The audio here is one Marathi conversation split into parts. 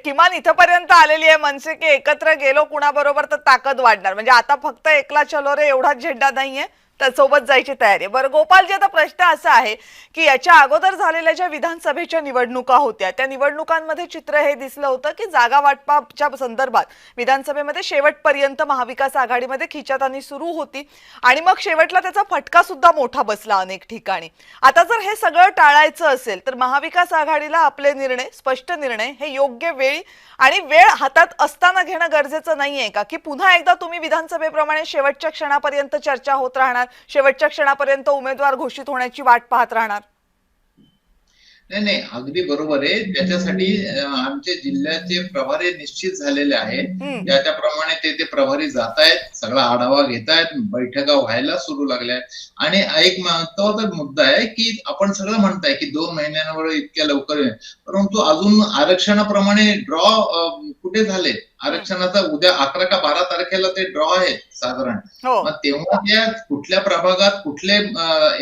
किमान इथपर्यंत आलेली आहे मनसे की एकत्र गेलो कुणाबरोबर तर ताकद वाढणार. म्हणजे आता फक्त एकला चलो रे एवढाच झेंडा नाहीये, तर सोबत जायची तयारी आहे. बरं गोपालजी, आता प्रश्न असा आहे की याच्या अगोदर झालेल्या ज्या विधानसभेच्या निवडणुका होत्या त्या निवडणुकांमध्ये चित्र हे दिसलं होतं की जागा वाटपाच्या संदर्भात विधानसभेमध्ये शेवटपर्यंत महाविकास आघाडीमध्ये खिचाताणी सुरू होती आणि मग शेवटला त्याचा फटका सुद्धा मोठा बसला अनेक ठिकाणी. आता जर हे सगळं टाळायचं असेल तर महाविकास आघाडीला आपले निर्णय, स्पष्ट निर्णय हे योग्य वेळी आणि वेळ हातात असताना घेणं गरजेचं नाहीये का, की पुन्हा एकदा तुम्ही विधानसभेप्रमाणे शेवटच्या क्षणापर्यंत चर्चा होत राहणार, शेवटच्या क्षणापर्यंत उमेदवार घोषित होण्याची वाट पाहत राहणार? नाही नाही, अगदी बरोबर आहे. त्याच्यासाठी आमचे जिल्ह्याचे प्रभारी निश्चित झालेले आहेत. त्याप्रमाणे ते प्रभारी जात आहेत, सगळा आढावा घेत आहेत, बैठका व्हायला सुरू लागल्या आहेत. आणि एक महत्वाचा मुद्दा आहे की आपण सगळं म्हणताय की 2 महिन्यांवर इतक्या लवकर, परंतु अजून आरक्षणाप्रमाणे ड्रॉ कुठे झाले? आरक्षणाचा उद्या 11 का 12 तारखेला ते ड्रॉ आहे साधारण. मग तेव्हा त्या कुठल्या प्रभागात कुठले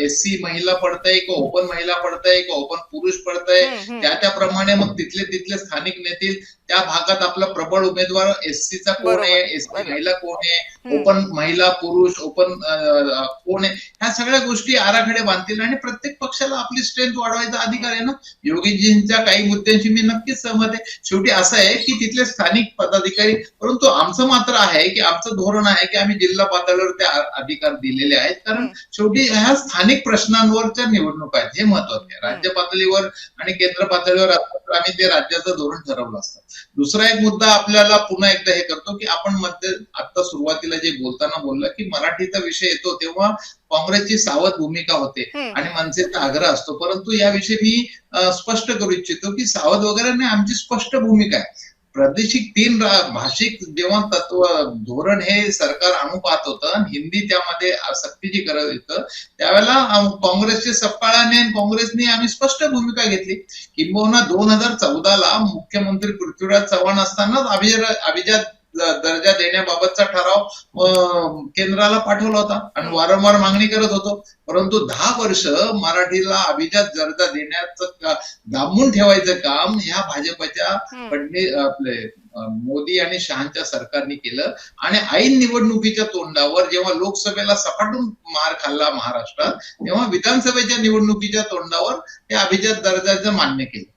एससी महिला पडतंय का ओपन महिला पडतंय का ओपन पुरुष पडतंय, त्याप्रमाणे मग तिथले स्थानिक नेतील त्या भागात आपला प्रबळ उमेदवार एससीचा कोण आहे, एससी महिला कोण आहे, ओपन महिला पुरुष ओपन कोण आहे, ह्या सगळ्या गोष्टी आराखडे बांधतील. आणि प्रत्येक पक्षाला आपली स्ट्रेंथ वाढवायचा अधिकार आहे ना. योगीजींच्या काही मुद्द्यांशी मी नक्कीच सहमत आहे. शेवटी असं आहे की तिथले स्थानिक पदाधिकारी, परंतु आमचं मात्र आहे की आमचं धोरण आहे की आम्ही जिल्हा पातळीवर ते अधिकार दिलेले आहेत. कारण शेवटी ह्या स्थानिक प्रश्नांवरच्या निवडणुका आहेत, हे महत्वाचं आहे. राज्य पातळीवर आणि केंद्र पातळीवर आम्ही ते राज्याचं धोरण ठरवलं असतं. दुसरा एक मुद्दा आपल्याला पुन्हा एकदा हे करतो की आपण आता सुरुवातीला जे बोलताना बोललं की मराठीचा विषय येतो तेव्हा काँग्रेसची सावध भूमिका होते आणि मनसेचा आग्रह असतो. परंतु याविषयी मी स्पष्ट करू इच्छितो की सावध वगैरे नाही, आमची स्पष्ट भूमिका आहे. प्रादेशिक 3 भाषिक जेव्हा तत्व धोरण हे सरकार आणू पाहत होतं आणि हिंदी त्यामध्ये सक्तीची करत होतं, त्यावेळेला काँग्रेसचे सपकाळाने आणि काँग्रेसने आम्ही स्पष्ट भूमिका घेतली. किंबहुना 2014ला मुख्यमंत्री पृथ्वीराज चव्हाण असतानाच अभिजात दर्जा देण्याबाबतचा ठराव केंद्राला पाठवला होता आणि वारंवार मागणी करत होतो. परंतु 10 वर्ष मराठीला अभिजात दर्जा देण्याचं दाबून ठेवायचं काम ह्या भाजपच्या आपले मोदी आणि शहांच्या सरकारने केलं. आणि ऐन निवडणुकीच्या तोंडावर जेव्हा लोकसभेला सपाटून मार खाल्ला महाराष्ट्रात, तेव्हा विधानसभेच्या निवडणुकीच्या तोंडावर त्या अभिजात दर्जाचं मान्य केलं.